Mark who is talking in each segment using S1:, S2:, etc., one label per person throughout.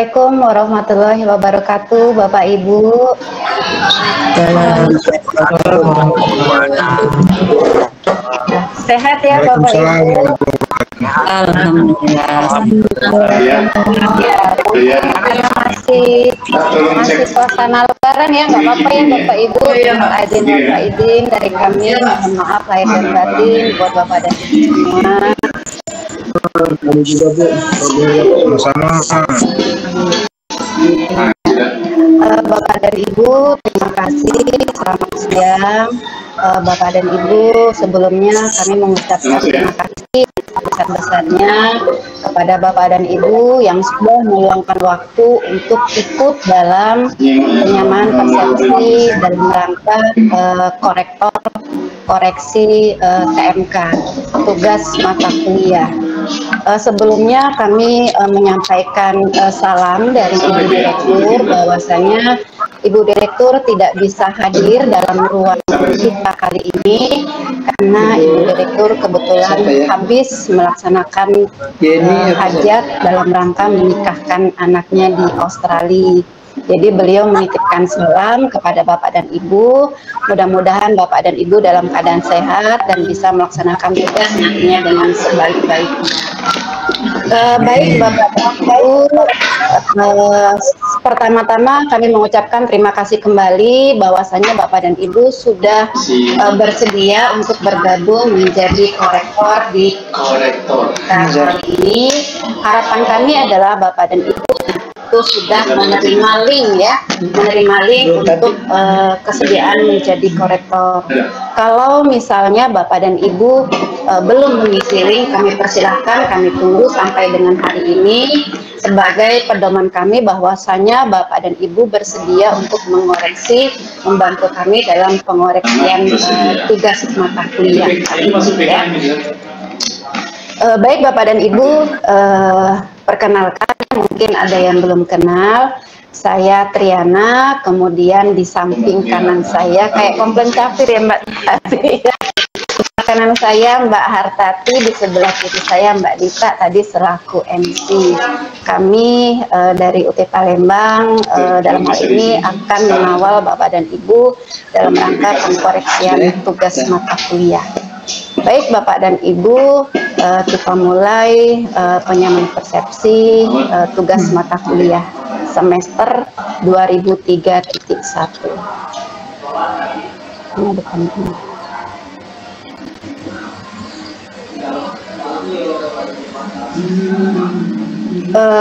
S1: Assalamualaikum warahmatullahi wabarakatuh, Bapak Ibu. Sehat ya Bapak Ibu.
S2: Alhamdulillah.
S1: Ya, karena masih suasana lebaran ya, nggak apa-apa ya Bapak Ibu. Pak Idin dari kami, mohon maaf lahir dan batin buat Bapak dan Ibu semua.
S3: Sama-sama.
S1: Bapak dan Ibu, terima kasih. Selamat siang, Bapak dan Ibu. Sebelumnya kami mengucapkan terima kasih sebesar-besarnya kepada Bapak dan Ibu yang sudah meluangkan waktu untuk ikut dalam penyamaan persepsi dalam rangka koreksi TMK, tugas mata kuliah. Sebelumnya kami menyampaikan salam dari Ibu Direktur bahwasanya Ibu Direktur tidak bisa hadir dalam ruangan kita kali ini karena Ibu Direktur kebetulan habis melaksanakan hajat dalam rangka menikahkan anaknya di Australia. Jadi beliau menitipkan salam kepada Bapak dan Ibu. Mudah-mudahan Bapak dan Ibu dalam keadaan sehat dan bisa melaksanakan tugas nantinya dengan sebaik-baiknya. Baik Bapak dan Ibu, pertama-tama kami mengucapkan terima kasih kembali bahwasanya Bapak dan Ibu sudah bersedia untuk bergabung menjadi korektor di kali ini. Harapan kami adalah Bapak dan Ibu sudah menerima link untuk kesediaan menjadi korektor. Kalau misalnya Bapak dan Ibu belum mengisi link, kami persilahkan, kami tunggu sampai dengan hari ini sebagai pedoman kami bahwasanya Bapak dan Ibu bersedia untuk mengoreksi, membantu kami dalam pengoreksian tugas mata kuliah kali ini ya. Baik Bapak dan Ibu, perkenalkan, mungkin ada yang belum kenal, saya Triana, kemudian di samping kanan saya kayak komplain kafir ya Mbak Tati. Kanan saya Mbak Hartati, di sebelah kiri saya Mbak Dita tadi selaku MC. Kami dari UT Palembang dalam hal ini akan mengawal Bapak dan Ibu dalam rangka pengkoreksian tugas mata kuliah. Baik Bapak dan Ibu, kita mulai penyamaan persepsi tugas mata kuliah semester 2003.1. Ini depan ini.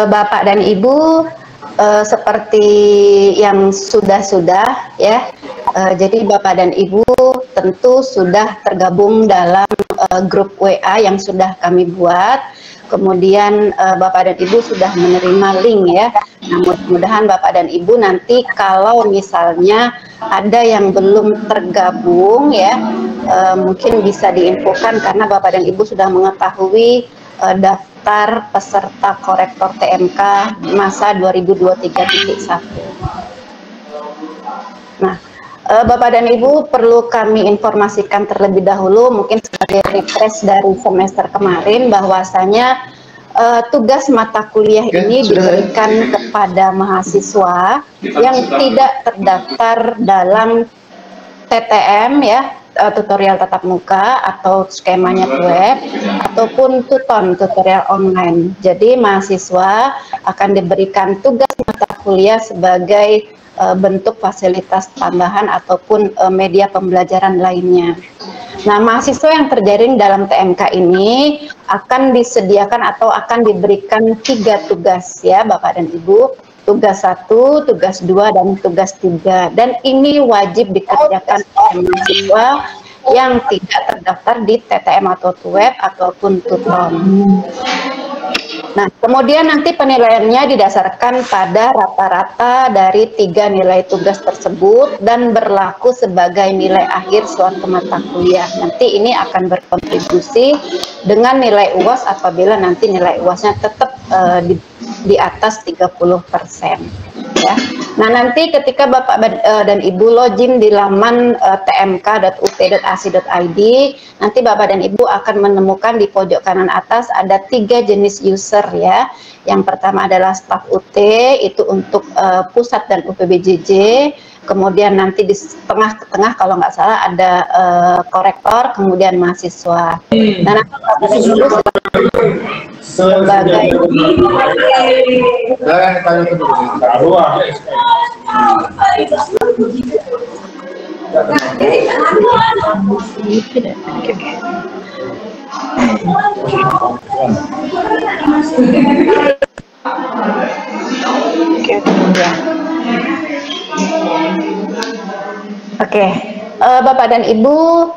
S1: Bapak dan Ibu, seperti yang sudah ya, jadi Bapak dan Ibu tentu sudah tergabung dalam grup WA yang sudah kami buat. Kemudian Bapak dan Ibu sudah menerima link ya. Nah, mudah-mudahan Bapak dan Ibu nanti kalau misalnya ada yang belum tergabung ya, mungkin bisa diinfokan karena Bapak dan Ibu sudah mengetahui daftar peserta korektor TMK masa 2023.1. Nah, Bapak dan Ibu perlu kami informasikan terlebih dahulu, mungkin sebagai refresh dari semester kemarin, bahwasanya tugas mata kuliah ini diberikan kepada mahasiswa yang tidak terdaftar dalam TTM ya, tutorial tatap muka atau skemanya web, ataupun tuton tutorial online. Jadi mahasiswa akan diberikan tugas mata kuliah sebagai bentuk fasilitas tambahan ataupun media pembelajaran lainnya. Nah, mahasiswa yang terjaring dalam TMK ini akan disediakan atau akan diberikan 3 tugas ya Bapak dan Ibu. Tugas 1, tugas 2, dan tugas 3. Dan ini wajib dikerjakan oleh mahasiswa yang tidak terdaftar di TTM atau web ataupun tuton. Nah, kemudian nanti penilaiannya didasarkan pada rata-rata dari 3 nilai tugas tersebut dan berlaku sebagai nilai akhir suatu mata kuliah. Nanti ini akan berkontribusi dengan nilai UAS apabila nanti nilai UASnya tetap di atas 30%. ya. Nah, nanti ketika Bapak dan Ibu login di laman tmk.ut.ac.id, nanti Bapak dan Ibu akan menemukan di pojok kanan atas ada 3 jenis user ya. Yang pertama adalah staf UT, itu untuk pusat dan UPBJJ. Kemudian nanti di tengah kalau nggak salah ada korektor, kemudian mahasiswa. Nah, nanti Bapak dan Ibu sebagai Bapak dan Ibu,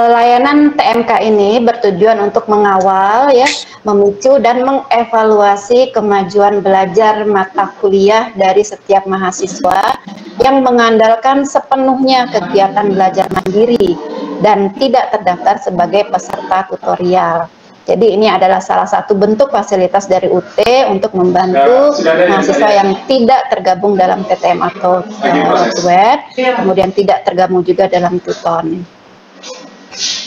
S1: layanan TMK ini bertujuan untuk mengawal ya, memicu dan mengevaluasi kemajuan belajar mata kuliah dari setiap mahasiswa yang mengandalkan sepenuhnya kegiatan belajar mandiri dan tidak terdaftar sebagai peserta tutorial. Jadi ini adalah salah satu bentuk fasilitas dari UT untuk membantu mahasiswa yang tidak tergabung dalam PTM atau web, kemudian tidak tergabung juga dalam Tuton.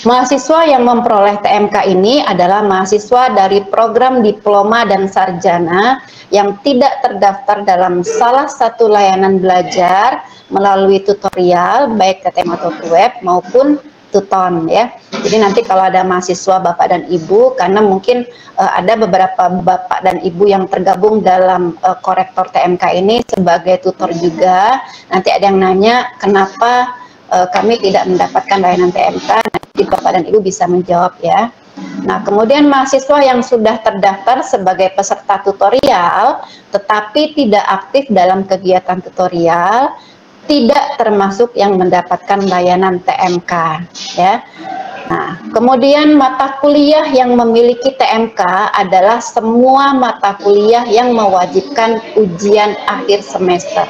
S1: Mahasiswa yang memperoleh TMK ini adalah mahasiswa dari program diploma dan sarjana yang tidak terdaftar dalam salah satu layanan belajar melalui tutorial, baik PTM atau web maupun Tuton ya. Jadi nanti kalau ada mahasiswa Bapak dan Ibu, karena mungkin ada beberapa Bapak dan Ibu yang tergabung dalam korektor TMK ini sebagai tutor juga, nanti ada yang nanya kenapa kami tidak mendapatkan layanan TMK, nanti Bapak dan Ibu bisa menjawab ya. Nah, kemudian mahasiswa yang sudah terdaftar sebagai peserta tutorial tetapi tidak aktif dalam kegiatan tutorial tidak termasuk yang mendapatkan layanan TMK ya. Nah, kemudian mata kuliah yang memiliki TMK adalah semua mata kuliah yang mewajibkan ujian akhir semester,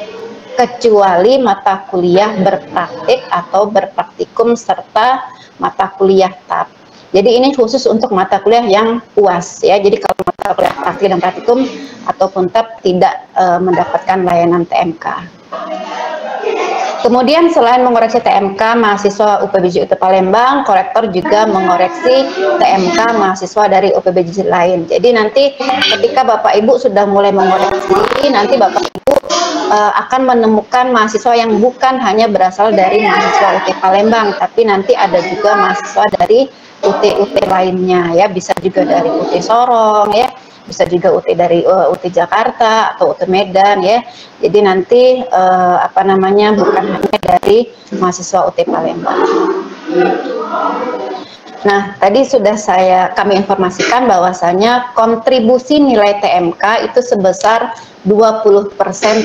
S1: kecuali mata kuliah berpraktik atau berpraktikum serta mata kuliah TAP. Jadi ini khusus untuk mata kuliah yang UAS ya. Jadi kalau mata kuliah praktik dan praktikum ataupun TAP tidak mendapatkan layanan TMK. Kemudian selain mengoreksi TMK mahasiswa UPBJ UT Palembang, korektor juga mengoreksi TMK mahasiswa dari UPBJ lain. Jadi nanti ketika Bapak Ibu sudah mulai mengoreksi, nanti Bapak Ibu akan menemukan mahasiswa yang bukan hanya berasal dari mahasiswa UT Palembang, tapi nanti ada juga mahasiswa dari UT lainnya ya, bisa juga dari UT Sorong ya, bisa juga UT dari UT Jakarta atau UT Medan ya. Jadi nanti bukan hanya dari mahasiswa UT Palembang. Nah, tadi sudah kami informasikan bahwasanya kontribusi nilai TMK itu sebesar 20%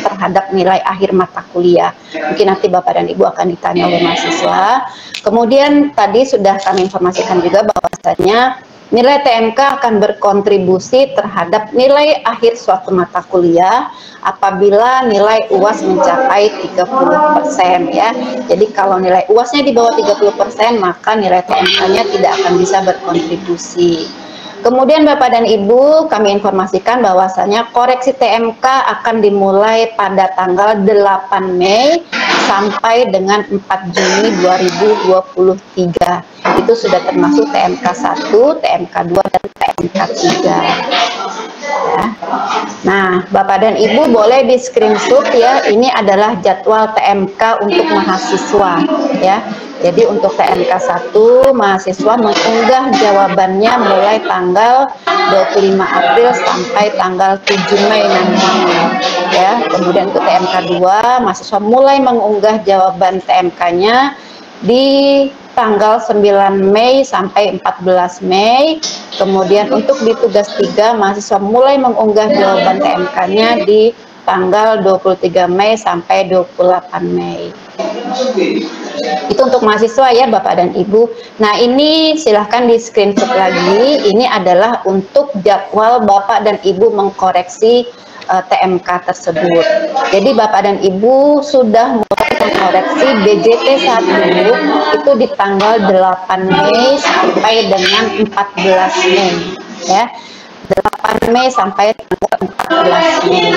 S1: terhadap nilai akhir mata kuliah. Mungkin nanti Bapak dan Ibu akan ditanya oleh mahasiswa. Kemudian tadi sudah kami informasikan juga bahwasanya nilai TMK akan berkontribusi terhadap nilai akhir suatu mata kuliah apabila nilai UAS mencapai 30% ya. Jadi kalau nilai UASnya di bawah 30%, maka nilai TMK-nya tidak akan bisa berkontribusi. Kemudian Bapak dan Ibu, kami informasikan bahwasanya koreksi TMK akan dimulai pada tanggal 8 Mei sampai dengan 4 Juni 2023. Itu sudah termasuk TMK 1, TMK 2, dan TMK 3. Ya. Nah, Bapak dan Ibu boleh di screenshot ya, ini adalah jadwal TMK untuk mahasiswa ya. Jadi untuk TMK 1, mahasiswa mengunggah jawabannya mulai tanggal 25 April sampai tanggal 7 Mei nanti ya. Kemudian untuk TMK 2, mahasiswa mulai mengunggah jawaban TMK-nya di tanggal 9 Mei sampai 14 Mei. Kemudian untuk di tugas 3, mahasiswa mulai mengunggah jawaban TMK-nya di tanggal 23 Mei sampai 28 Mei. Itu untuk mahasiswa ya Bapak dan Ibu. Nah, ini silahkan di screenshot lagi. Ini adalah untuk jadwal Bapak dan Ibu mengkoreksi TMK tersebut. Jadi Bapak dan Ibu sudah mulai mengkoreksi BJT 1 itu di tanggal 8 Mei sampai dengan 14 Mei ya. 8 Mei sampai tanggal 14 Mei.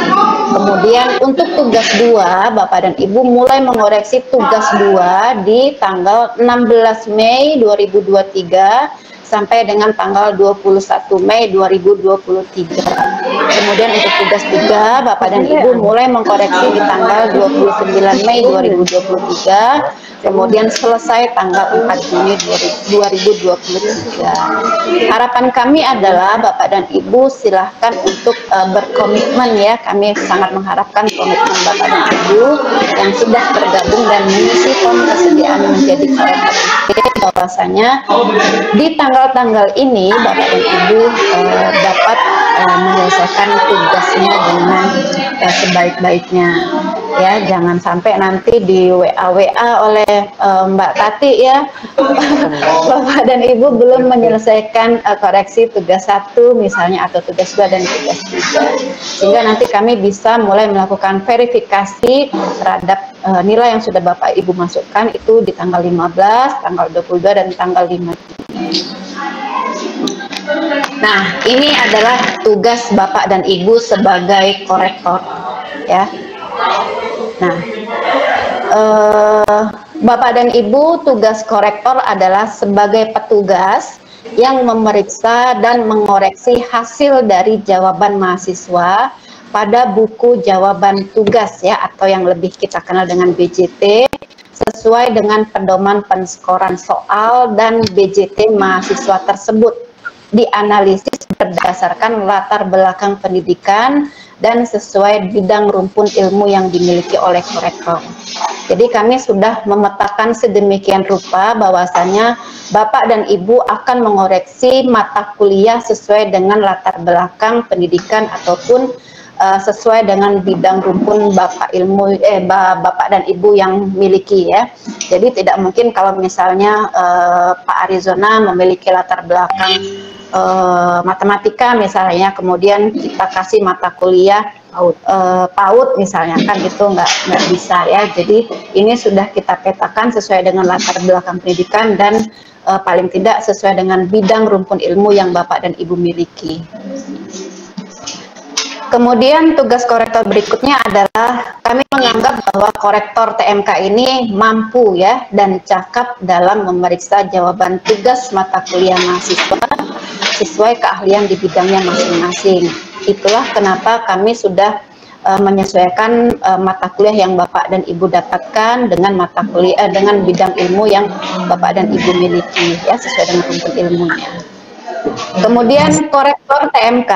S1: Kemudian untuk tugas 2, Bapak dan Ibu mulai mengoreksi tugas 2 di tanggal 16 Mei 2023 sampai dengan tanggal 21 Mei 2023. Kemudian untuk tugas 3, Bapak dan Ibu mulai mengkoreksi di tanggal 29 Mei 2023, kemudian selesai tanggal 4 Juni 2023. Harapan kami adalah Bapak dan Ibu silahkan untuk berkomitmen ya. Kami sangat mengharapkan komitmen Bapak dan Ibu yang sudah bergabung dan mengisi form kesediaan menjadi korektor bahwasanya di tanggal-tanggal ini Bapak dan Ibu dapat menyelesaikan tugasnya dengan sebaik-baiknya ya. Jangan sampai nanti di WA oleh Mbak Tati ya Bapak dan Ibu belum menyelesaikan koreksi tugas 1 misalnya, atau tugas 2 dan tugas 3, sehingga nanti kami bisa mulai melakukan verifikasi terhadap nilai yang sudah Bapak Ibu masukkan itu di tanggal 15, tanggal 22 dan tanggal 5. Nah, ini adalah tugas Bapak dan Ibu sebagai korektor ya. Nah, Bapak dan Ibu, tugas korektor adalah sebagai petugas yang memeriksa dan mengoreksi hasil dari jawaban mahasiswa pada buku jawaban tugas ya, atau yang lebih kita kenal dengan BJT, sesuai dengan pedoman penskoran soal dan BJT mahasiswa tersebut dianalisis berdasarkan latar belakang pendidikan dan sesuai bidang rumpun ilmu yang dimiliki oleh korektor. Jadi kami sudah memetakan sedemikian rupa bahwasanya Bapak dan Ibu akan mengoreksi mata kuliah sesuai dengan latar belakang pendidikan ataupun sesuai dengan bidang rumpun Bapak dan Ibu yang miliki ya. Jadi tidak mungkin kalau misalnya Pak Arizona memiliki latar belakang matematika misalnya, kemudian kita kasih mata kuliah PAUD misalnya, kan itu nggak bisa ya. Jadi ini sudah kita petakan sesuai dengan latar belakang pendidikan dan paling tidak sesuai dengan bidang rumpun ilmu yang Bapak dan Ibu miliki. Kemudian tugas korektor berikutnya adalah kami menganggap bahwa korektor TMK ini mampu ya dan cakap dalam memeriksa jawaban tugas mata kuliah mahasiswa sesuai keahlian di bidangnya masing-masing. Itulah kenapa kami sudah menyesuaikan mata kuliah yang Bapak dan Ibu dapatkan dengan mata kuliah dengan bidang ilmu yang Bapak dan Ibu miliki ya, sesuai dengan rumpun ilmunya. Kemudian korektor TMK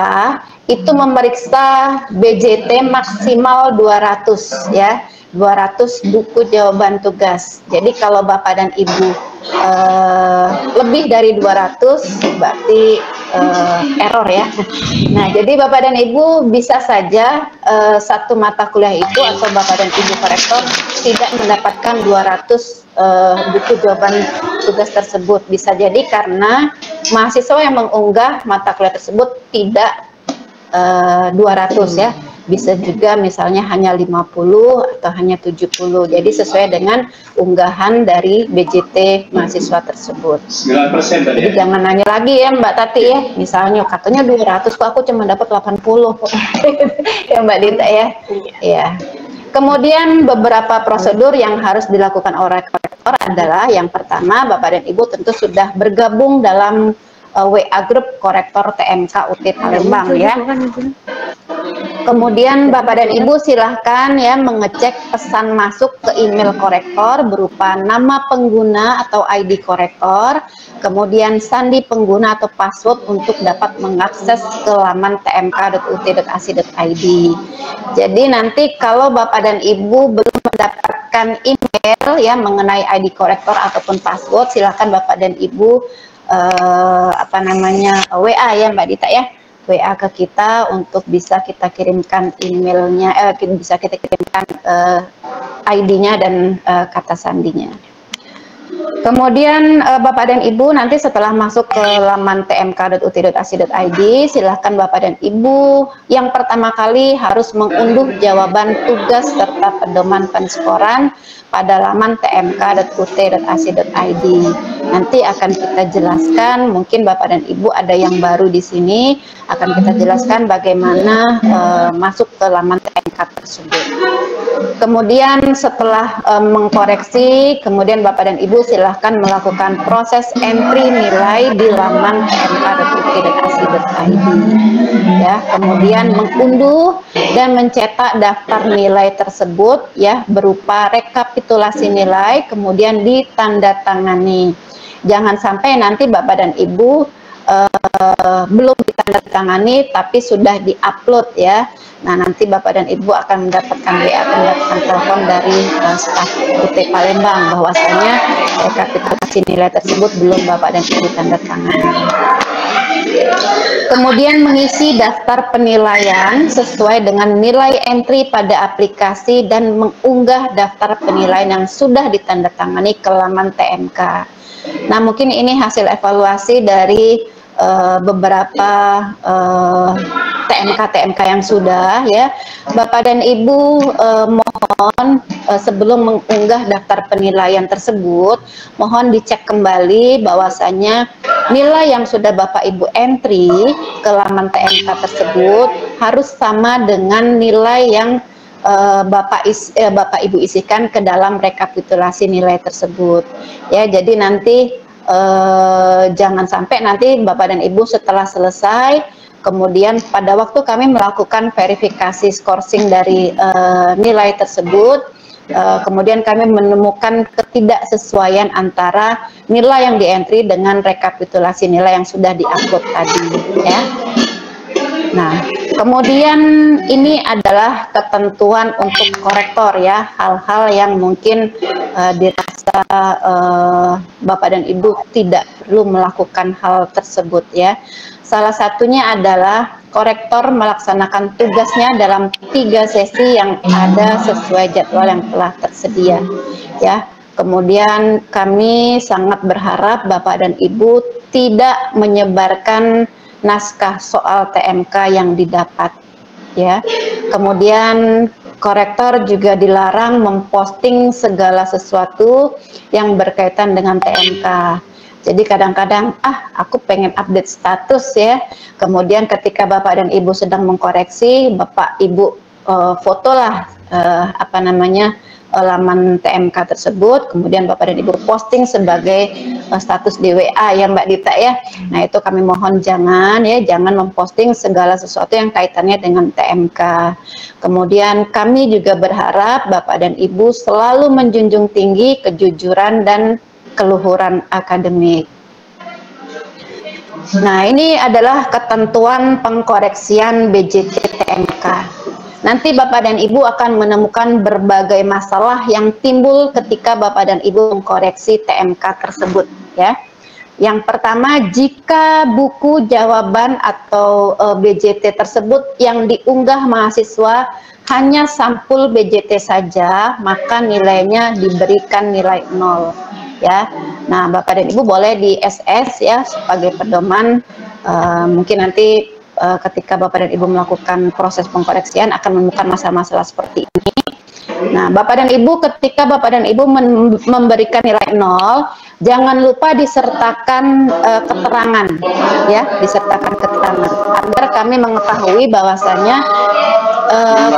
S1: itu memeriksa BJT maksimal 200 ya, 200 buku jawaban tugas. Jadi kalau Bapak dan Ibu lebih dari 200 berarti error ya. Nah, jadi Bapak dan Ibu bisa saja satu mata kuliah itu atau Bapak dan Ibu korektor tidak mendapatkan 200 buku jawaban tugas tersebut. Bisa jadi karena mahasiswa yang mengunggah mata kuliah tersebut tidak 200 ya. Bisa juga misalnya hanya 50 atau hanya 70. Jadi sesuai dengan unggahan dari BJT mahasiswa tersebut. 9% tadi. Jadi jangan nanya lagi ya Mbak Tati ya. Misalnya katanya 200 kok aku cuma dapat 80. Ya Mbak Dita ya. Iya. Kemudian beberapa prosedur yang harus dilakukan oleh korektor adalah yang pertama, Bapak dan Ibu tentu sudah bergabung dalam WA Group Korektor TMK UT Palembang ya. Kemudian Bapak dan Ibu silahkan ya mengecek pesan masuk ke email korektor berupa nama pengguna atau ID korektor, kemudian sandi pengguna atau password untuk dapat mengakses ke laman tmk.ut.ac.id. Jadi nanti kalau Bapak dan Ibu belum mendapatkan email ya mengenai ID korektor ataupun password, silahkan Bapak dan Ibu WA ya Mbak Dita ya, WA ke kita untuk bisa kita kirimkan emailnya, bisa kita kirimkan ID-nya dan kata sandinya. Kemudian Bapak dan Ibu nanti setelah masuk ke laman tmk.ut.ac.id, silahkan Bapak dan Ibu yang pertama kali harus mengunduh jawaban tugas serta pedoman penskoran pada laman tmk.ut.ac.id. Nanti akan kita jelaskan, mungkin Bapak dan Ibu ada yang baru di sini, akan kita jelaskan bagaimana masuk ke laman TMK tersebut. Kemudian setelah mengkoreksi, kemudian Bapak dan Ibu silahkan melakukan proses entry nilai di laman tmk.ut.ac.id. Ya, kemudian mengunduh dan mencetak daftar nilai tersebut ya berupa rekapitulasi nilai, kemudian ditandatangani. Jangan sampai nanti Bapak dan Ibu belum ditandatangani tapi sudah diupload ya. Nah, nanti Bapak dan Ibu akan mendapatkan WA, akan mendapatkan telepon dari staf UT Palembang bahwasanya rekapitulasi nilai tersebut belum Bapak dan Ibu tanda tangan. Kemudian mengisi daftar penilaian sesuai dengan nilai entry pada aplikasi dan mengunggah daftar penilaian yang sudah ditandatangani ke laman TMK. Nah, mungkin ini hasil evaluasi dari beberapa TMK yang sudah ya. Bapak dan Ibu mohon sebelum mengunggah daftar penilaian tersebut, mohon dicek kembali bahwasanya nilai yang sudah Bapak Ibu entry ke laman TMK tersebut harus sama dengan nilai yang Bapak Ibu isikan ke dalam rekapitulasi nilai tersebut ya. Jadi nanti jangan sampai nanti Bapak dan Ibu setelah selesai, kemudian pada waktu kami melakukan verifikasi skorsing dari nilai tersebut, kemudian kami menemukan ketidaksesuaian antara nilai yang di-entry dengan rekapitulasi nilai yang sudah di-upload tadi ya. Nah, kemudian ini adalah ketentuan untuk korektor ya, hal-hal yang mungkin dirasa Bapak dan Ibu tidak perlu melakukan hal tersebut ya. Salah satunya adalah korektor melaksanakan tugasnya dalam 3 sesi yang ada sesuai jadwal yang telah tersedia ya. Kemudian kami sangat berharap Bapak dan Ibu tidak menyebarkan naskah soal TMK yang didapat ya. Kemudian korektor juga dilarang memposting segala sesuatu yang berkaitan dengan TMK. Jadi kadang-kadang aku pengen update status ya. Kemudian ketika Bapak dan Ibu sedang mengkoreksi, Bapak Ibu fotolah laman TMK tersebut, kemudian Bapak dan Ibu posting sebagai status di WA ya Mbak Dita ya. Nah, itu kami mohon jangan memposting segala sesuatu yang kaitannya dengan TMK. Kemudian kami juga berharap Bapak dan Ibu selalu menjunjung tinggi kejujuran dan keluhuran akademik. Nah, ini adalah ketentuan pengkoreksian BJT TMK. Nanti Bapak dan Ibu akan menemukan berbagai masalah yang timbul ketika Bapak dan Ibu mengkoreksi TMK tersebut ya. Yang pertama, jika buku jawaban atau BJT tersebut yang diunggah mahasiswa hanya sampul BJT saja, maka nilainya diberikan nilai 0 ya. Nah, Bapak dan Ibu boleh di SS ya sebagai pedoman. Mungkin nanti ketika Bapak dan Ibu melakukan proses pengkoreksian akan menemukan masalah-masalah seperti ini. Nah, Bapak dan Ibu, ketika Bapak dan Ibu memberikan nilai 0, jangan lupa disertakan keterangan ya, disertakan keterangan agar kami mengetahui bahwasanya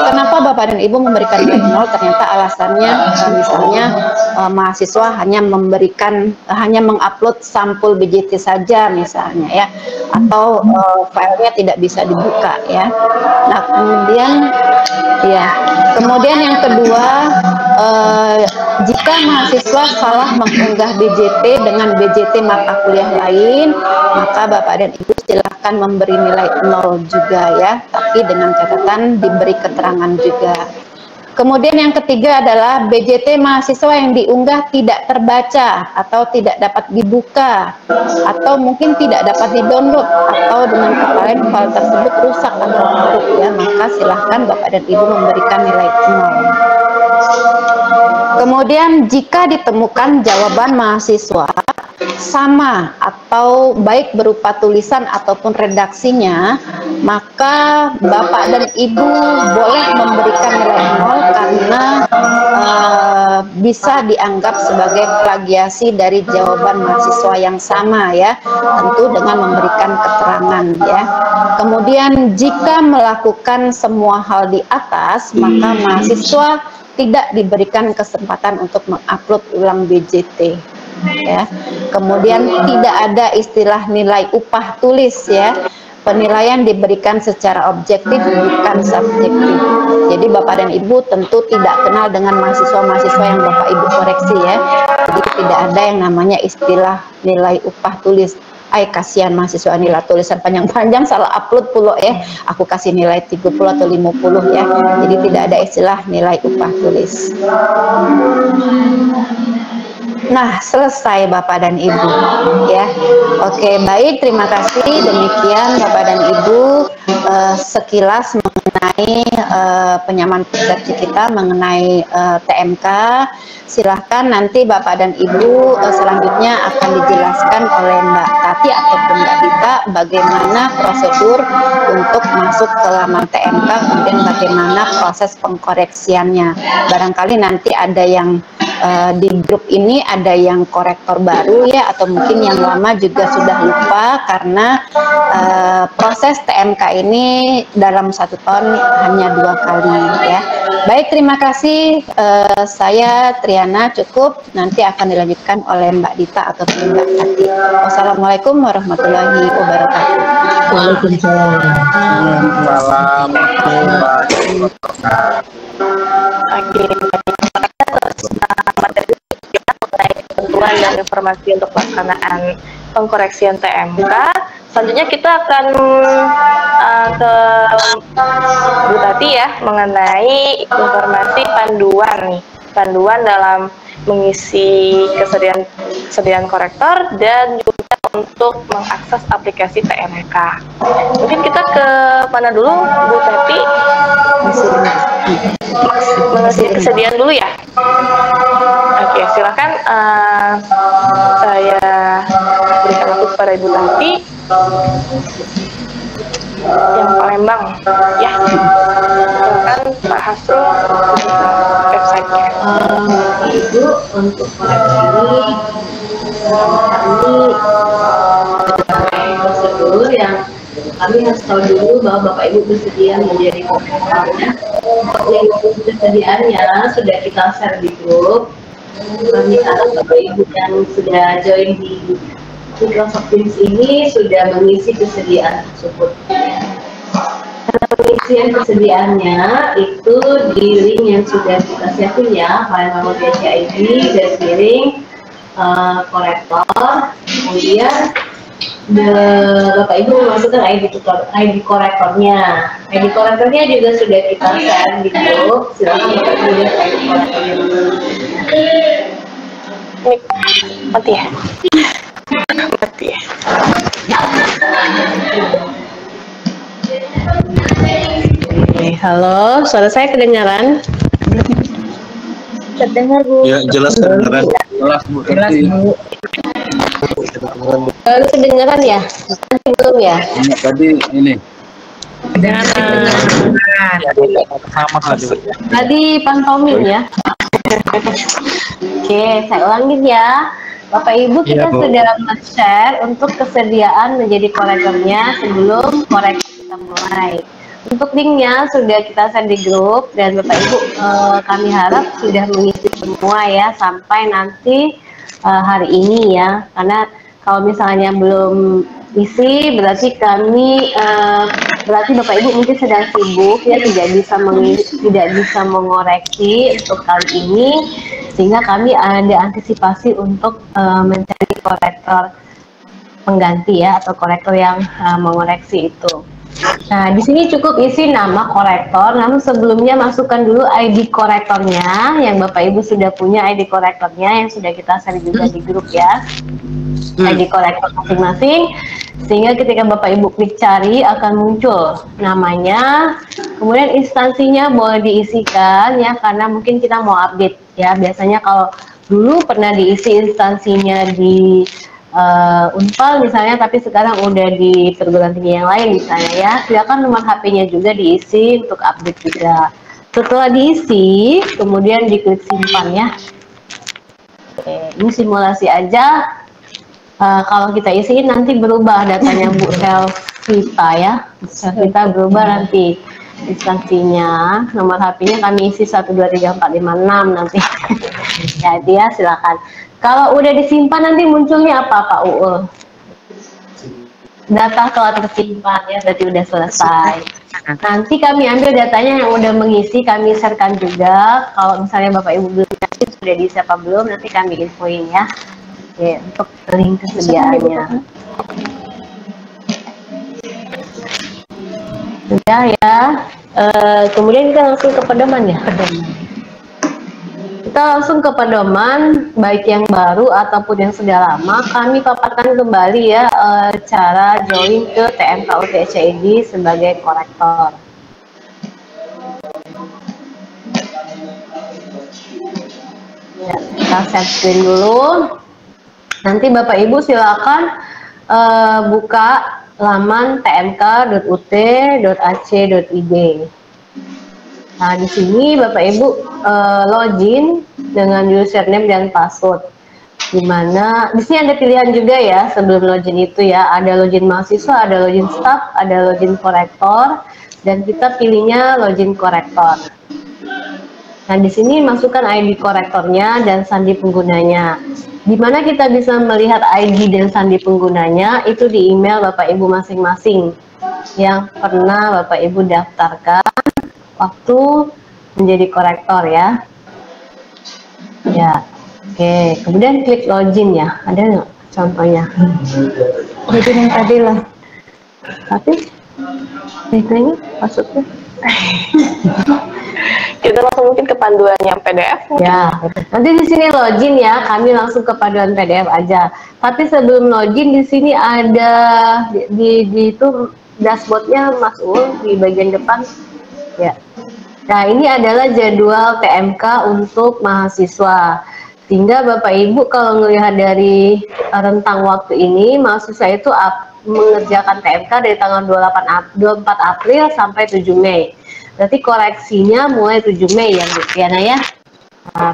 S1: kenapa Bapak dan Ibu memberikan nilai 0, ternyata alasannya misalnya mahasiswa hanya mengupload sampul BJT saja misalnya ya, atau filenya tidak bisa dibuka ya. Nah, kemudian yang kedua, jika mahasiswa salah mengunggah BJT dengan BJT mata kuliah lain, maka Bapak dan Ibu silahkan memberi nilai 0 juga ya, tapi dengan catatan diberi keterangan juga. Kemudian yang ketiga adalah BJT mahasiswa yang diunggah tidak terbaca atau tidak dapat dibuka atau mungkin tidak dapat di-download atau dengan kata lain file tersebut rusak atau buruk ya, maka silahkan Bapak dan Ibu memberikan nilai 0. Kemudian jika ditemukan jawaban mahasiswa sama atau baik berupa tulisan ataupun redaksinya, maka Bapak dan Ibu boleh memberikan nilai 0 karena bisa dianggap sebagai plagiasi dari jawaban mahasiswa yang sama ya, tentu dengan memberikan keterangan ya. Kemudian jika melakukan semua hal di atas, maka mahasiswa tidak diberikan kesempatan untuk mengupload ulang BJT ya. Kemudian tidak ada istilah nilai upah tulis ya. Penilaian diberikan secara objektif bukan subjektif. Jadi Bapak dan Ibu tentu tidak kenal dengan mahasiswa-mahasiswa yang Bapak Ibu koreksi ya. Jadi tidak ada yang namanya istilah nilai upah tulis. Ay, kasihan mahasiswa nilai tulisan panjang-panjang salah upload pula ya. Aku kasih nilai 30 atau 50 ya. Jadi tidak ada istilah nilai upah tulis. Nah, selesai Bapak dan Ibu ya. Oke, baik, terima kasih. Demikian Bapak dan Ibu sekilas mengenai penyamaan persepsi kita mengenai TMK. Silahkan nanti Bapak dan Ibu selanjutnya akan dijelaskan oleh Mbak Tati ataupun Mbak Dita bagaimana prosedur untuk masuk ke laman TMK, kemudian bagaimana proses pengkoreksiannya. Barangkali nanti ada yang di grup ini ada yang korektor baru ya, atau mungkin yang lama juga sudah lupa karena proses TMK ini dalam 1 tahun hanya 2 kali ya. Baik, terima kasih. Saya Triana cukup, nanti akan dilanjutkan oleh Mbak Dita ataupun Mbak Tati. Wassalamualaikum warahmatullahi wabarakatuh.
S2: Waalaikumsalam.
S4: Ketentuan dan informasi untuk pelaksanaan pengkoreksian TMK. Selanjutnya kita akan ke Bu Tati ya, mengenai informasi panduan dalam mengisi kesediaan korektor dan juga untuk mengakses aplikasi TMK. Mungkin kita ke mana dulu, Bu Tati? Mengisi kesediaan dulu ya. Oke, silakan saya berikan waktu kepada Ibu Tati yang Palembang ya. Silakan Pak Hasrul websitenya.
S5: Ibu, untuk koreksi ini kami prosedur yang kami harus tahu dulu bahwa Bapak Ibu bersedia menjadi korektornya. Untuk kesediaannya sudah kita share di grup. Kami harap Bapak Ibu yang sudah join di Microsoft Teams ini sudah mengisi kesediaan tersebut. Pengisian kesediaannya itu di link yang sudah kita siapin ya, Palembang.id /korektor. Kemudian Bapak Ibu memasukkan ID korektornya. ID korektornya juga sudah kita share di grup. Silakan Bapak Ibu lihat ID korektornya.
S4: Mati ya. Mati ya.
S5: Halo, suara saya kedengaran?
S1: Terdengar Bu.
S3: Ya, jelas kedengaran. Jelas Bu.
S5: Jelas Bu. Baru kedengaran ya? Masih belum ya?
S3: Tadi ini.
S5: Kedengaran.
S3: Sama tadi.
S5: Tadi pantomin ya. Oke, saya ulangin ya. Bapak Ibu, kita sudah share untuk kesediaan menjadi korektornya sebelum koreksi kita mulai. Untuk linknya sudah kita share di grup dan Bapak Ibu kami harap sudah mengisi semua ya sampai nanti hari ini ya. Karena kalau misalnya belum isi berarti berarti Bapak Ibu mungkin sedang sibuk ya, tidak bisa mengoreksi untuk kali ini, sehingga kami ada antisipasi untuk mencari korektor pengganti ya, atau korektor yang mengoreksi itu. Nah, di sini cukup isi nama korektor, namun sebelumnya masukkan dulu ID korektornya yang Bapak Ibu sudah punya ID korektornya yang sudah kita share juga di grup ya. ID korektor masing-masing, sehingga ketika Bapak Ibu klik cari akan muncul namanya, kemudian instansinya boleh diisikan ya, karena mungkin kita mau update Ya, biasanya kalau dulu pernah diisi instansinya di Unpal misalnya, tapi sekarang udah di perguruan tinggi yang lain misalnya ya, silakan nomor HP-nya juga diisi untuk update juga. Setelah diisi, kemudian diklik simpan ya. Oke, ini simulasi aja. Kalau kita isiin nanti berubah datanya Bu Selvita ya. Selvita berubah nanti instansinya, nomor HP-nya kami isi 123456 nanti. Jadi ya silakan. Kalau udah disimpan nanti munculnya apa Pak Uul? Data telah tersimpan ya, berarti udah selesai. Nanti kami ambil datanya yang udah mengisi, kami sharekan juga. Kalau misalnya Bapak Ibu belum yakin sudah diisi apa belum, nanti kami infoin ya. Oke, untuk link kesediaannya. Sudah ya. Kemudian kita langsung ke pedoman ya. Kita langsung ke pedoman, baik yang baru ataupun yang sudah lama. Kami paparkan kembali ya cara join ke TMK UTCID sebagai korektor. Ya, kita share screen dulu. Nanti Bapak Ibu silakan buka laman tmk.ut.ac.id. Nah, di sini Bapak Ibu login dengan username dan password. Dimana di sini ada pilihan juga ya sebelum login itu ya, ada login mahasiswa, ada login staff, ada login korektor, dan kita pilihnya login korektor. Nah, di sini masukkan ID korektornya dan sandi penggunanya. Dimana kita bisa melihat ID dan sandi penggunanya itu di email Bapak Ibu masing-masing yang pernah Bapak Ibu daftarkan waktu menjadi korektor ya. Ya, oke. Kemudian klik login ya. Ada nggak contohnya? Login yang tadi lah. Tapi ini maksudnya.
S4: Kita langsung mungkin ke panduan yang PDF.
S5: Ya, nanti di sini login ya. Kami langsung ke panduan PDF aja. Tapi sebelum login di sini ada di itu dashboardnya Mas Ul di bagian depan. Ya. Nah, ini adalah jadwal TMK untuk mahasiswa. Sehingga Bapak Ibu kalau melihat dari rentang waktu ini, mahasiswa itu mengerjakan TMK dari tanggal 24 April sampai 7 Mei. Berarti koreksinya mulai 7 Mei ya Bu Tiana ya. Nah,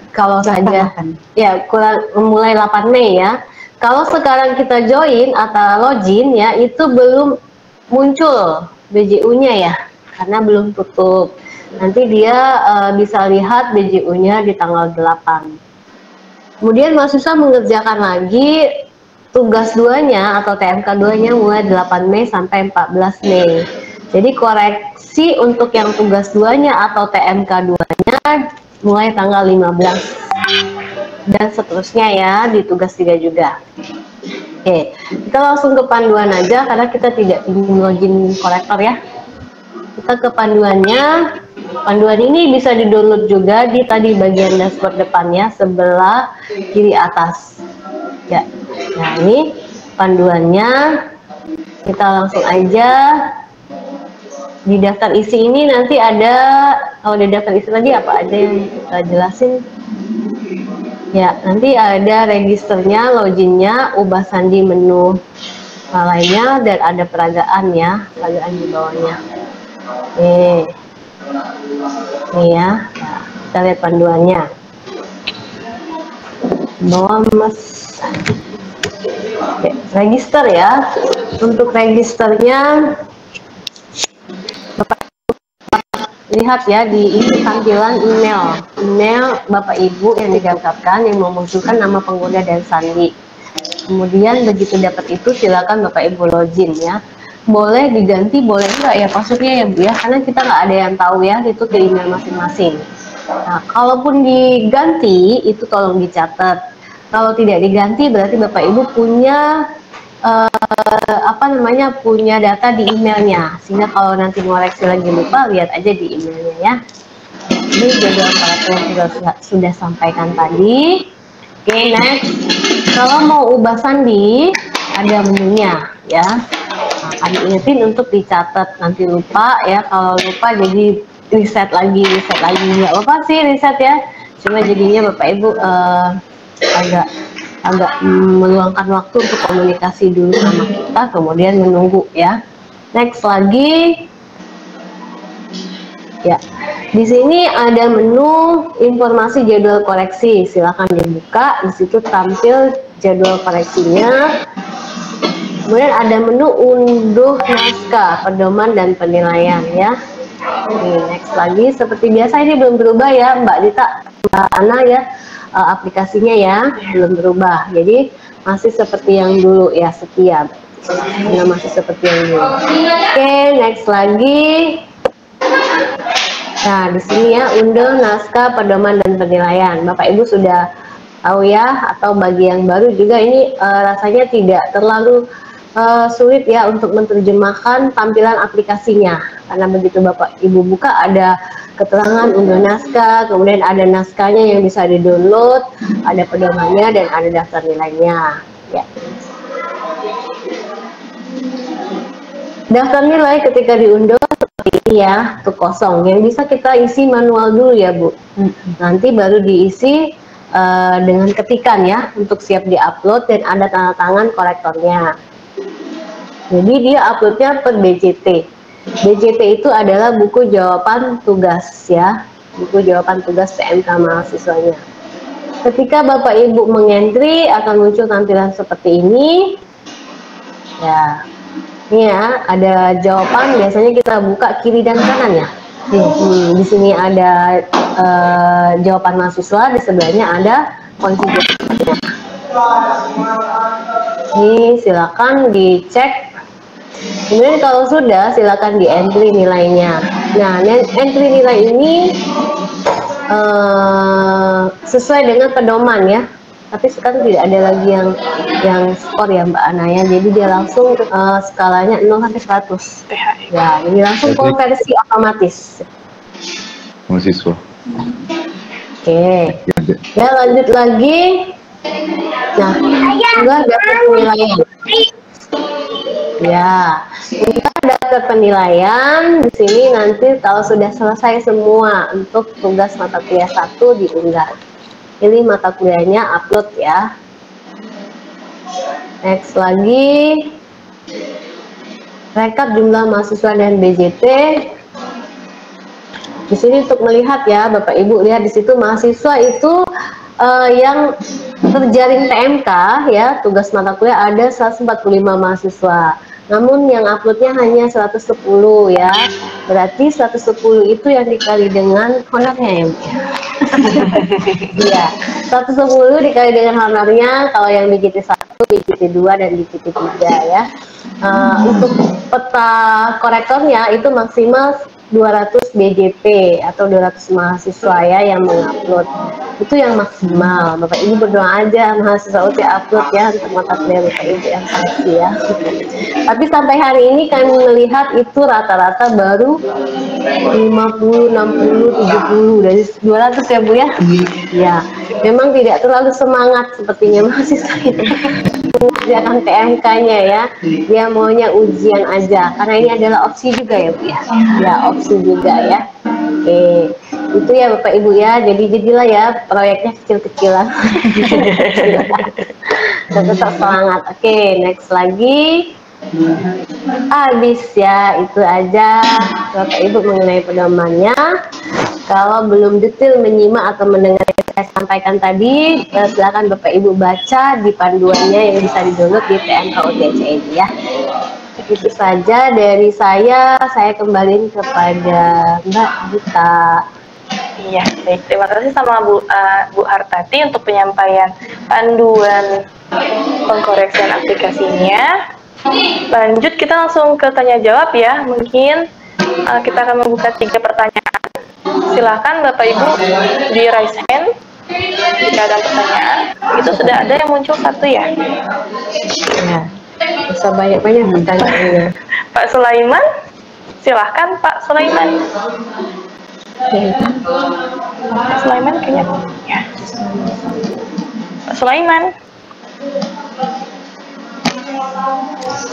S5: kalau saja ya mulai 8 Mei ya. Kalau sekarang kita join atau login ya, itu belum muncul BJU-nya ya, karena belum tutup. Nanti dia bisa lihat BJU-nya di tanggal 8. Kemudian mahasiswa mengerjakan lagi tugas 2-nya atau TMK 2-nya mulai 8 Mei sampai 14 Mei. Jadi koreksi untuk yang tugas 2-nya atau TMK 2-nya mulai tanggal 15. Dan seterusnya ya di tugas 3 juga. Oke, kita langsung ke panduan aja karena kita tidak ingin login korektor ya. Kita ke panduannya. Panduan ini bisa di-download juga di tadi bagian dashboard depannya sebelah kiri atas. Ya. Nah, ini panduannya. Kita langsung aja di daftar isi ini nanti ada, kalau di daftar isi tadi apa aja yang kita jelasin. Ya, nanti ada registernya, loginnya, ubah sandi menu lainnya, dan ada peragaan ya, peragaan di bawahnya. Nih ya, kita lihat panduannya. Bawah Mas. Oke, register ya. Untuk registernya, Bapak lihat ya di isi tampilan email Bapak Ibu yang digantapkan yang memunculkan nama pengguna dan sandi. Kemudian begitu dapat itu silakan Bapak Ibu login ya. Boleh diganti, boleh enggak ya passwordnya ya Bu ya, karena kita nggak ada yang tahu ya itu ke email masing-masing. Nah, kalaupun diganti itu tolong dicatat. Kalau tidak diganti berarti Bapak Ibu punya punya data di emailnya, sehingga kalau nanti ngoreksi lagi lupa lihat aja di emailnya ya. Ini jadwal koreksi yang sudah sampaikan tadi. Oke, next. Kalau mau ubah sandi ada menunya ya. Nah, kami ingetin untuk dicatat, nanti lupa ya. Kalau lupa jadi reset lagi nggak apa sih reset ya. Cuma jadinya Bapak Ibu agak meluangkan waktu untuk komunikasi dulu sama kita, kemudian menunggu ya. Next lagi. Ya, di sini ada menu informasi jadwal koreksi. Silakan dibuka. Di situ tampil jadwal koreksinya. Kemudian ada menu unduh naskah, pedoman dan penilaian ya. Oke, next lagi. Seperti biasa ini belum berubah ya, Mbak Dita, Mbak Ana ya. Aplikasinya ya belum berubah. Jadi masih seperti yang dulu ya, setia. Ya, masih seperti yang dulu. Oke, next lagi. Nah, di sini ya unduh naskah pedoman dan penilaian. Bapak Ibu sudah tahu ya, atau bagi yang baru juga ini rasanya tidak terlalu sulit ya untuk menerjemahkan tampilan aplikasinya. Karena begitu Bapak Ibu buka ada keterangan unduh naskah, kemudian ada naskahnya yang bisa di-download, ada pedomannya dan ada daftar nilainya. Ya. Daftar nilai ketika diunduh seperti ini ya, itu kosong. Yang bisa kita isi manual dulu ya Bu. Nanti baru diisi dengan ketikan ya, untuk siap diupload dan ada tanda tangan korektornya. Jadi dia uploadnya per BJT. BJT itu adalah buku jawaban tugas ya, buku jawaban tugas PMK mahasiswanya. Ketika Bapak Ibu mengentry akan muncul tampilan seperti ini. Ya. Ini ya, ada jawaban, biasanya kita buka kiri dan kanan ya. Di sini ada jawaban mahasiswa, di sebelahnya ada kunci jawabannya. Ini silakan dicek. Kemudian kalau sudah, silakan di entry nilainya. Nah, entry nilai ini sesuai dengan pedoman ya. Tapi sekarang tidak ada lagi yang skor ya Mbak Ana ya, jadi dia langsung skalanya 0 sampai 100 ya, jadi langsung konversi otomatis
S2: mahasiswa.
S5: Oke. Ya, lanjut lagi. Nah, juga daftar penilaian ya, kita daftar penilaian di sini. Nanti kalau sudah selesai semua untuk tugas mata kuliah 1 diunggah. Pilih mata kuliahnya, upload ya. Next lagi. Rekap jumlah mahasiswa dan BJT. Di sini untuk melihat ya, Bapak Ibu lihat di situ mahasiswa itu yang terjaring PMK ya, tugas mata kuliah ada 145 mahasiswa. Namun yang uploadnya hanya 110 ya. Berarti 110 itu yang dikali dengan honornya ya. Iya, 110 dikali dengan honornya. Kalau yang BJT 1, BJT 2 dan BJT 3 ya. Untuk peta korektornya itu maksimal 200 BJP atau 200 mahasiswa ya yang mengupload. Itu yang maksimal. Bapak Ibu berdoa aja mahasiswa UT upload ya untuk mata kuliah Bapak Ibu yang seleksi ya. Tapi sampai hari ini kami melihat itu rata-rata baru 50, 60, 70 dari 200 ya Bu ya. Ya, memang tidak terlalu semangat sepertinya mahasiswa itu mengerjakan PMK-nya ya. Dia maunya ujian aja karena ini adalah opsi juga ya Bu ya. Ya, opsi juga ya. Oke, itu ya Bapak Ibu ya. Jadilah ya proyeknya kecil-kecilan. Tetap semangat. Oke, next lagi. Habis ya, itu aja Bapak Ibu mengenai pedomannya. Kalau belum detail menyimak atau mendengar yang saya sampaikan tadi, silakan Bapak Ibu baca di panduannya yang bisa di-download di PMK UTC ini ya. Itu saja dari saya kembaliin kepada Mbak Dita.
S4: Iya, baik. Terima kasih sama Bu Hartati untuk penyampaian panduan pengkoreksian aplikasinya. Lanjut kita langsung ke tanya jawab ya. Mungkin kita akan membuka 3 pertanyaan. Silakan Bapak Ibu di raise hand jika ada pertanyaan. Itu sudah ada yang muncul 1 ya.
S5: Ya, bisa banyak-banyak pertanyaannya.
S4: Pak Sulaiman, silahkan Pak Sulaiman. Pak Sulaiman kayaknya ya. Pak Sulaiman.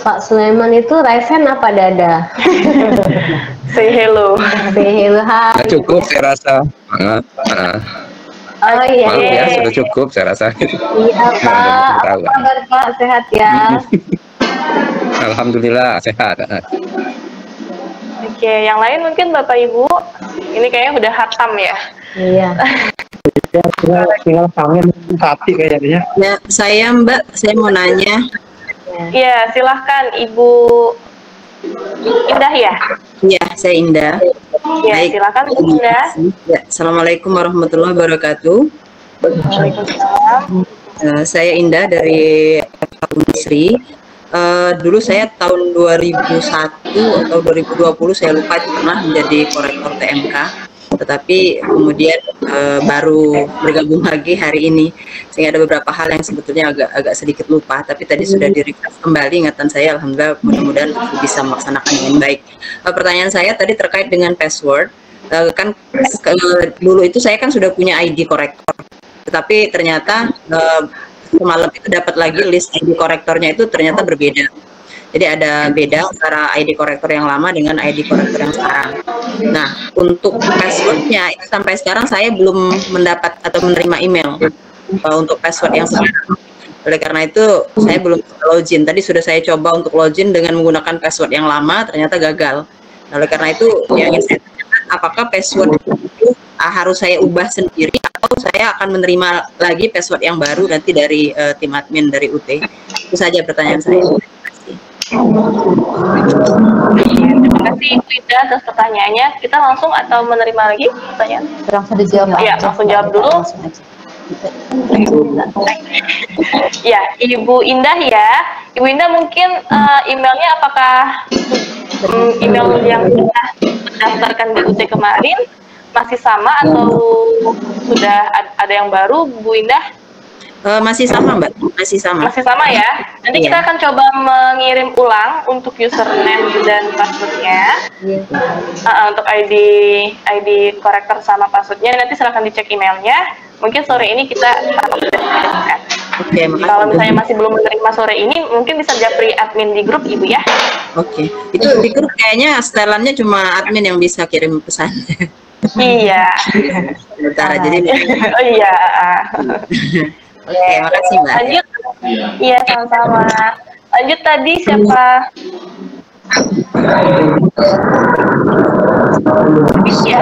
S5: Pak Sulaiman itu raise hand apa dada?
S4: Say hello.
S5: Say hello, hai.
S2: Cukup saya rasa.
S5: Oh iya.
S2: Maaf ya, sudah cukup saya rasa.
S5: Iya Pak, apa kabar Pak? Sehat ya?
S2: Alhamdulillah sehat.
S4: Oke, yang lain mungkin Bapak Ibu, ini kayaknya udah hatam ya.
S5: Iya.
S3: Tinggal kangen hati kayaknya.
S6: Ya, saya Mbak, saya mau nanya.
S4: Iya, silahkan Ibu Indah ya.
S6: Iya, saya Indah.
S4: Ya, silakan Bu Indah.
S6: Ya, Assalamualaikum warahmatullahi wabarakatuh.
S4: Waalaikumsalam.
S6: Saya Indah dari Unisri. Dulu saya tahun 2001 atau 2020 saya lupa pernah menjadi korektor TMK, tetapi kemudian baru bergabung lagi hari ini, sehingga ada beberapa hal yang sebetulnya agak sedikit lupa, tapi tadi sudah di-refresh kembali ingatan saya. Alhamdulillah, mudah-mudahan bisa melaksanakan dengan baik. Pertanyaan saya tadi terkait dengan password. Kan dulu itu saya kan sudah punya ID korektor, tetapi ternyata semalam itu dapat lagi list ID korektornya itu ternyata berbeda. Jadi ada beda antara ID korektor yang lama dengan ID korektor yang sekarang. Nah, untuk passwordnya itu sampai sekarang saya belum mendapat atau menerima email untuk password yang sekarang. Oleh karena itu saya belum login. Tadi sudah saya coba untuk login dengan menggunakan password yang lama, ternyata gagal. Nah, oleh karena itu yang ingin saya tanyakan, apakah password itu harus saya ubah sendiri atau saya akan menerima lagi password yang baru nanti dari tim admin dari UT? Itu saja pertanyaan saya.
S4: Terima kasih Ibu Indah atas pertanyaannya. Kita langsung atau menerima lagi pertanyaan?
S1: Langsung dijawab.
S4: Ya, langsung jawab dulu. Ya, Ibu Indah ya. Ibu Indah mungkin emailnya apakah email yang sudah mendaftarkan di UT kemarin masih sama atau sudah ada yang baru, Bu Indah?
S6: Masih sama Mbak, masih sama.
S4: Masih sama ya. Nanti kita akan coba mengirim ulang untuk username dan passwordnya. Untuk ID korektor sama passwordnya. Nanti silahkan dicek emailnya. Mungkin sore ini kita sudah kirimkan.
S6: Oke, makasih.
S4: Kalau misalnya masih belum menerima sore ini, mungkin bisa japri admin di grup Ibu ya.
S6: Oke, itu di grup kayaknya setelannya cuma admin yang bisa kirim pesan.
S4: Iya.
S6: Sementara jadi.
S4: Oh iya.
S6: Oke, makasih Mbak.
S4: Lanjut. Iya, sama-sama. Lanjut tadi siapa? Iya.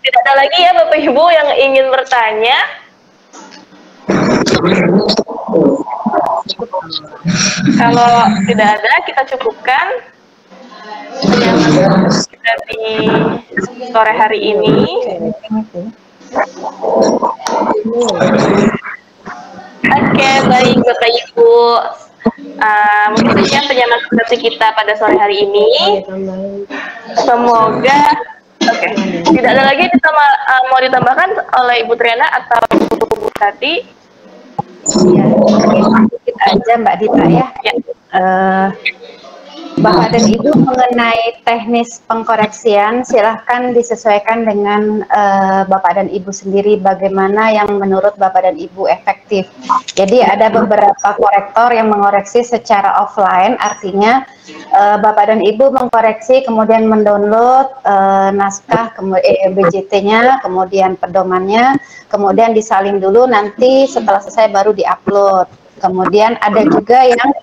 S4: Tidak ada lagi ya Bapak Ibu yang ingin bertanya? Kalau tidak ada, kita cukupkan kita di sore hari ini. Oke, baik Bapak Ibu. Mungkin sekian penyamaan persepsi kita pada sore hari ini. Semoga tidak ada lagi mau ditambahkan oleh Ibu Triana atau Bu Tati.
S1: Ya, sedikit aja Mbak Dita ya. Bapak dan Ibu mengenai teknis pengkoreksian silahkan disesuaikan dengan Bapak dan Ibu sendiri bagaimana yang menurut Bapak dan Ibu efektif. Jadi ada beberapa korektor yang mengoreksi secara offline, artinya Bapak dan Ibu mengkoreksi kemudian mendownload naskah BJT-nya, kemudian pedomannya, kemudian disalin dulu, nanti setelah selesai baru diupload. Kemudian ada juga yang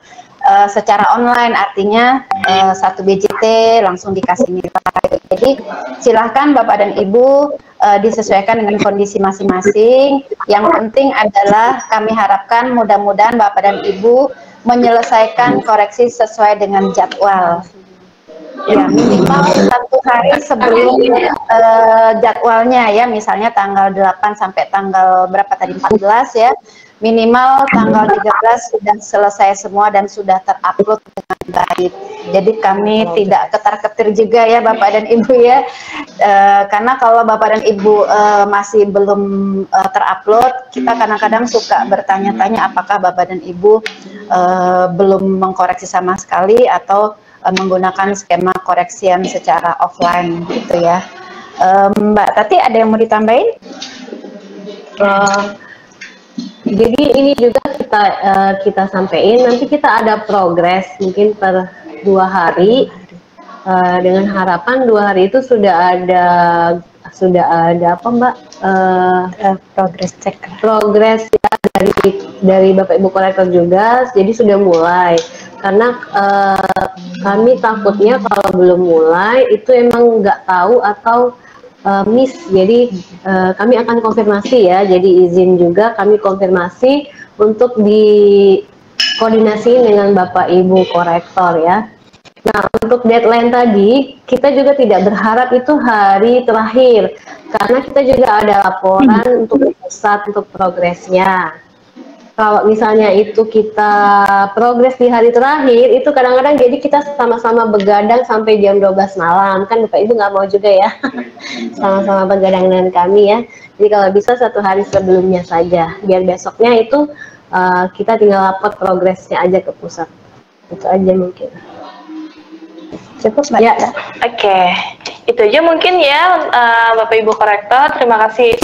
S1: secara online, artinya satu BJT langsung dikasih nilai. Jadi silahkan Bapak dan Ibu disesuaikan dengan kondisi masing-masing. Yang penting adalah kami harapkan mudah-mudahan Bapak dan Ibu menyelesaikan koreksi sesuai dengan jadwal. Ya, minimal 1 hari sebelum jadwalnya ya, misalnya tanggal 8 sampai tanggal berapa tadi, 14 ya. Minimal tanggal 13 sudah selesai semua dan sudah terupload dengan baik. Jadi kami tidak ketar-ketir juga ya Bapak dan Ibu ya. Karena kalau Bapak dan Ibu masih belum terupload, kita kadang-kadang suka bertanya-tanya apakah Bapak dan Ibu belum mengkoreksi sama sekali atau menggunakan skema koreksian secara offline gitu ya. Mbak Tati ada yang mau ditambahin?
S5: Jadi ini juga kita sampaikan, nanti kita ada progres mungkin per 2 hari, dengan harapan 2 hari itu sudah ada apa Mbak?
S1: Progress check.
S5: Progres ya dari Bapak Ibu korektor juga, jadi sudah mulai. Karena kami takutnya kalau belum mulai itu emang nggak tahu atau miss, jadi kami akan konfirmasi ya, jadi izin juga kami konfirmasi untuk dikoordinasi dengan Bapak Ibu korektor ya. Nah, untuk deadline tadi, kita juga tidak berharap itu hari terakhir, karena kita juga ada laporan untuk pusat untuk progresnya. Kalau misalnya itu kita progres di hari terakhir, itu kadang-kadang jadi kita sama-sama begadang sampai jam 12 malam, kan Bapak Ibu nggak mau juga ya, sama-sama begadang dengan kami ya. Jadi kalau bisa 1 hari sebelumnya saja, biar besoknya itu kita tinggal lapor progresnya aja ke pusat. Itu aja mungkin.
S1: Cukup Mbak?
S5: Ya.
S4: Oke, itu aja mungkin ya Bapak Ibu korektor. Terima kasih.